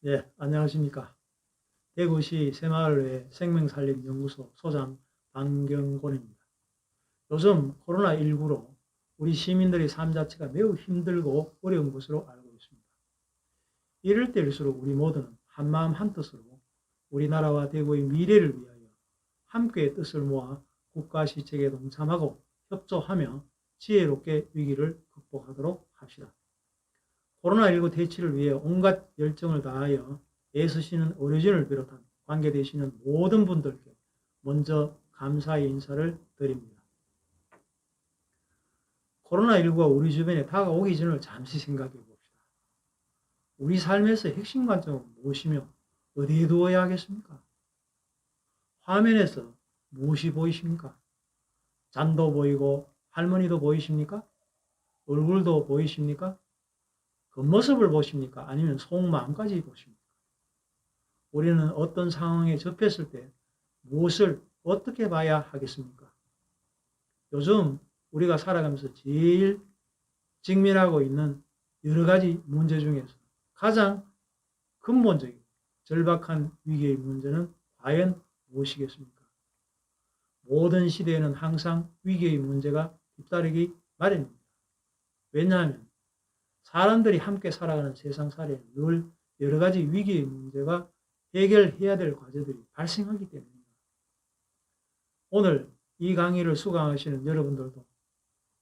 네, 안녕하십니까. 대구시 새마을회 생명살림연구소 소장 박경곤입니다. 요즘 코로나19로 우리 시민들의 삶 자체가 매우 힘들고 어려운 것으로 알고 있습니다. 이럴 때일수록 우리 모두는 한마음 한뜻으로 우리나라와 대구의 미래를 위하여 함께 뜻을 모아 국가 시책에 동참하고 협조하며 지혜롭게 위기를 극복하도록 합시다. 코로나19 대치를 위해 온갖 열정을 다하여 애쓰시는 의료진을 비롯한 관계되시는 모든 분들께 먼저 감사의 인사를 드립니다. 코로나19가 우리 주변에 다가오기 전을 잠시 생각해 봅시다. 우리 삶에서 핵심 관점은 무엇이며 어디에 두어야 하겠습니까? 화면에서 무엇이 보이십니까? 잔도 보이고 할머니도 보이십니까? 얼굴도 보이십니까? 겉모습을 보십니까? 아니면 속마음까지 보십니까? 우리는 어떤 상황에 접했을 때 무엇을 어떻게 봐야 하겠습니까? 요즘 우리가 살아가면서 제일 직면하고 있는 여러 가지 문제 중에서 가장 근본적이고 절박한 위기의 문제는 과연 무엇이겠습니까? 모든 시대에는 항상 위기의 문제가 뒤따르기 마련입니다. 왜냐하면 사람들이 함께 살아가는 세상살이에 늘 여러 가지 위기의 문제가 해결해야 될 과제들이 발생하기 때문입니다. 오늘 이 강의를 수강하시는 여러분들도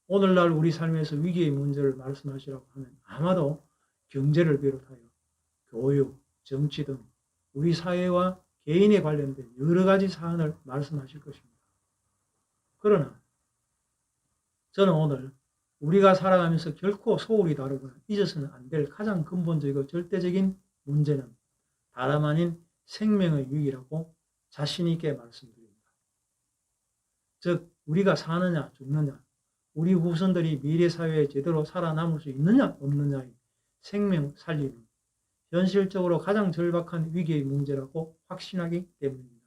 오늘날 우리 삶에서 위기의 문제를 말씀하시라고 하면 아마도 경제를 비롯하여 교육, 정치 등 우리 사회와 개인에 관련된 여러 가지 사안을 말씀하실 것입니다. 그러나 저는 오늘 우리가 살아가면서 결코 소홀히 다루거나 잊어서는 안 될 가장 근본적이고 절대적인 문제는 다름 아닌 생명의 위기라고 자신 있게 말씀드립니다. 즉 우리가 사느냐 죽느냐, 우리 후손들이 미래 사회에 제대로 살아남을 수 있느냐 없느냐의 생명 살림은 현실적으로 가장 절박한 위기의 문제라고 확신하기 때문입니다.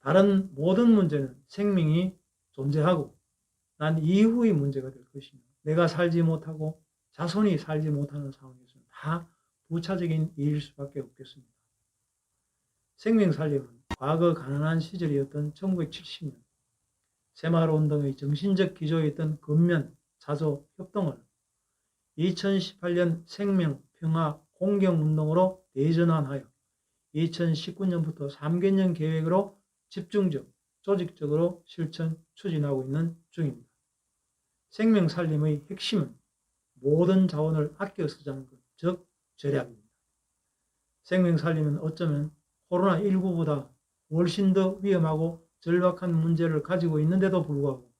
다른 모든 문제는 생명이 존재하고 난 이후의 문제가 될 것이며 내가 살지 못하고 자손이 살지 못하는 상황에서는 다 부차적인 일일 수밖에 없겠습니다. 생명살림은 과거 가난한 시절이었던 1970년 새마을운동의 정신적 기조였던 근면, 자조, 협동을 2018년 생명, 평화, 공경운동으로 대전환하여 2019년부터 3개년 계획으로 집중적, 조직적으로 실천, 추진하고 있는 중입니다. 생명살림의 핵심은 모든 자원을 아껴 쓰자는 것, 즉 절약입니다. 생명살림은 어쩌면 코로나19보다 훨씬 더 위험하고 절박한 문제를 가지고 있는데도 불구하고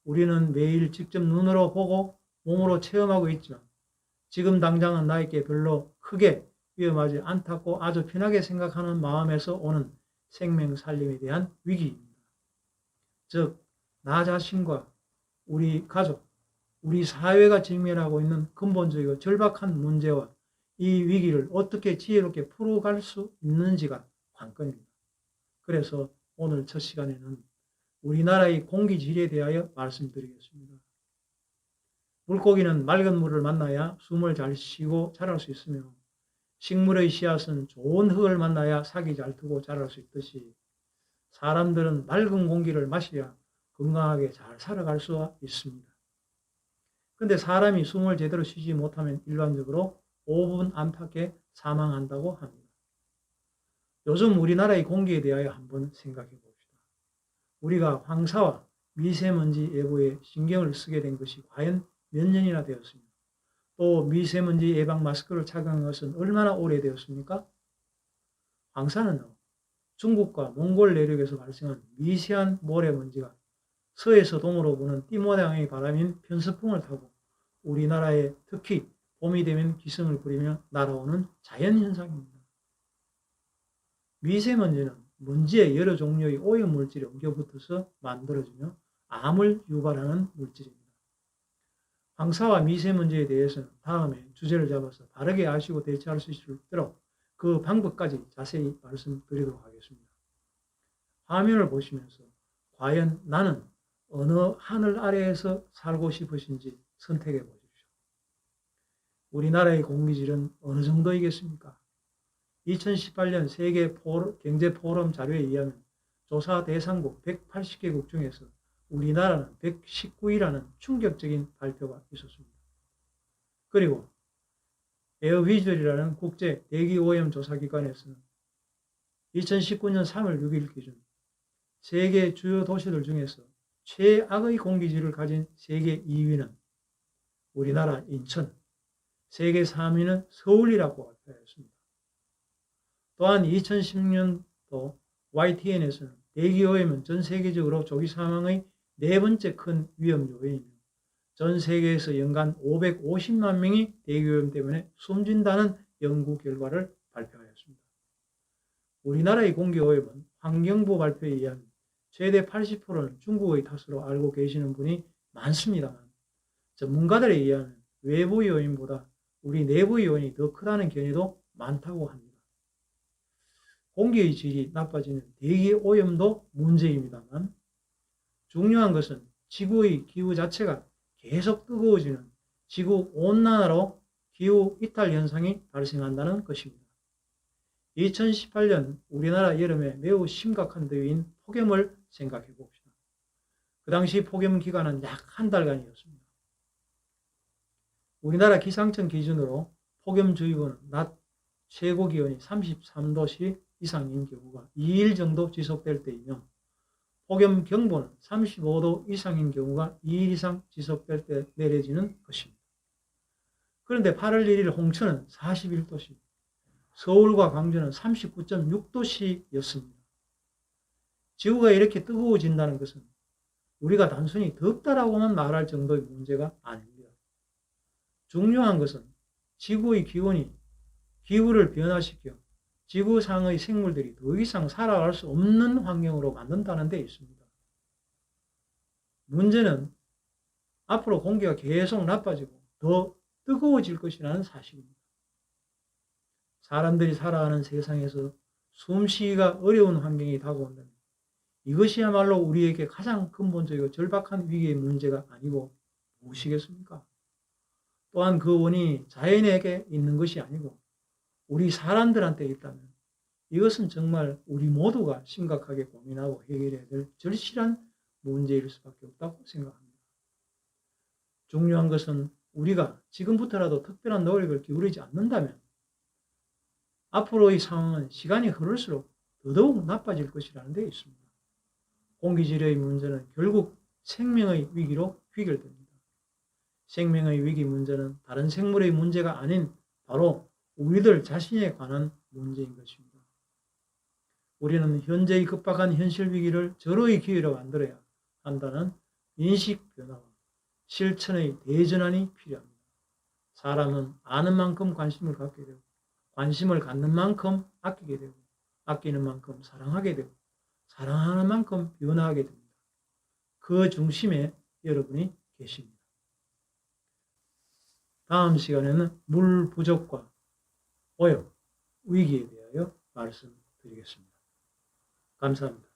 우리는 매일 직접 눈으로 보고 몸으로 체험하고 있지만 지금 당장은 나에게 별로 크게 위험하지 않다고 아주 편하게 생각하는 마음에서 오는 생명살림에 대한 위기입니다. 즉, 나 자신과 우리 가족, 우리 사회가 직면하고 있는 근본적이고 절박한 문제와 이 위기를 어떻게 지혜롭게 풀어갈 수 있는지가 관건입니다. 그래서 오늘 첫 시간에는 우리나라의 공기질에 대하여 말씀드리겠습니다. 물고기는 맑은 물을 만나야 숨을 잘 쉬고 자랄 수 있으며 식물의 씨앗은 좋은 흙을 만나야 싹이 잘 트고 자랄 수 있듯이 사람들은 맑은 공기를 마셔야 건강하게 잘 살아갈 수 있습니다. 그런데 사람이 숨을 제대로 쉬지 못하면 일반적으로 5분 안팎에 사망한다고 합니다. 요즘 우리나라의 공기에 대하여 한번 생각해 봅시다. 우리가 황사와 미세먼지 예보에 신경을 쓰게 된 것이 과연 몇 년이나 되었습니까? 또 미세먼지 예방 마스크를 착용한 것은 얼마나 오래되었습니까? 황사는요, 중국과 몽골 내륙에서 발생한 미세한 모래먼지가 서에서 동으로 부는 띠 모양의 바람인 편서풍을 타고 우리나라에 특히 봄이 되면 기승을 부리며 날아오는 자연현상입니다. 미세먼지는 먼지의 여러 종류의 오염물질이 엉겨붙어서 만들어지며 암을 유발하는 물질입니다. 황사와 미세먼지에 대해서는 다음에 주제를 잡아서 바르게 아시고 대처할 수 있도록 그 방법까지 자세히 말씀드리도록 하겠습니다. 화면을 보시면서 과연 나는 어느 하늘 아래에서 살고 싶으신지 선택해 보십시오. 우리나라의 공기질은 어느 정도이겠습니까? 2018년 세계 경제 포럼 자료에 의하면 조사 대상국 180개국 중에서 우리나라는 119위라는 충격적인 발표가 있었습니다. 그리고 에어비주얼이라는 국제 대기오염 조사기관에서는 2019년 3월 6일 기준 세계 주요 도시들 중에서 최악의 공기질을 가진 세계 2위는 우리나라 인천, 세계 3위는 서울이라고 발표하였습니다. 또한 2010년도 YTN에서는 대기오염은 전 세계적으로 조기 사망의 네 번째 큰 위험 요인이며 전 세계에서 연간 550만 명이 대기오염 때문에 숨진다는 연구 결과를 발표하였습니다. 우리나라의 공기오염은 환경부 발표에 의하면 최대 80%는 중국의 탓으로 알고 계시는 분이 많습니다만 전문가들에 의하면 외부 요인보다 우리 내부 요인이 더 크다는 견해도 많다고 합니다. 공기의 질이 나빠지는 대기오염도 문제입니다만 중요한 것은 지구의 기후 자체가 계속 뜨거워지는 지구온난화로 기후 이탈 현상이 발생한다는 것입니다. 2018년 우리나라 여름에 매우 심각한 더위인 폭염을 생각해 봅시다. 그 당시 폭염 기간은 약 한 달간이었습니다. 우리나라 기상청 기준으로 폭염주의보는 낮 최고 기온이 33도씨 이상인 경우가 2일 정도 지속될 때이며 폭염경보는 35도 이상인 경우가 2일 이상 지속될 때 내려지는 것입니다. 그런데 8월 1일 홍천은 41도씨, 서울과 광주는 39.6도씨였습니다. 지구가 이렇게 뜨거워진다는 것은 우리가 단순히 덥다라고만 말할 정도의 문제가 아닙니다. 중요한 것은 지구의 기온이 기후를 변화시켜 지구상의 생물들이 더 이상 살아갈 수 없는 환경으로 만든다는 데 있습니다. 문제는 앞으로 공기가 계속 나빠지고 더 뜨거워질 것이라는 사실입니다. 사람들이 살아가는 세상에서 숨쉬기가 어려운 환경이 다가온다면 이것이야말로 우리에게 가장 근본적이고 절박한 위기의 문제가 아니고 무엇이겠습니까? 또한 그 원인이 자연에게 있는 것이 아니고 우리 사람들한테 있다면 이것은 정말 우리 모두가 심각하게 고민하고 해결해야 될 절실한 문제일 수밖에 없다고 생각합니다. 중요한 것은 우리가 지금부터라도 특별한 노력을 기울이지 않는다면 앞으로의 상황은 시간이 흐를수록 더더욱 나빠질 것이라는 데 있습니다. 공기질의 문제는 결국 생명의 위기로 귀결됩니다. 생명의 위기 문제는 다른 생물의 문제가 아닌 바로 우리들 자신에 관한 문제인 것입니다. 우리는 현재의 급박한 현실 위기를 절호의 기회로 만들어야 한다는 인식 변화와 실천의 대전환이 필요합니다. 사람은 아는 만큼 관심을 갖게 되고 관심을 갖는 만큼 아끼게 되고 아끼는 만큼 사랑하게 되고 사랑하는 만큼 변화하게 됩니다. 그 중심에 여러분이 계십니다. 다음 시간에는 물 부족과 오염, 위기에 대하여 말씀드리겠습니다. 감사합니다.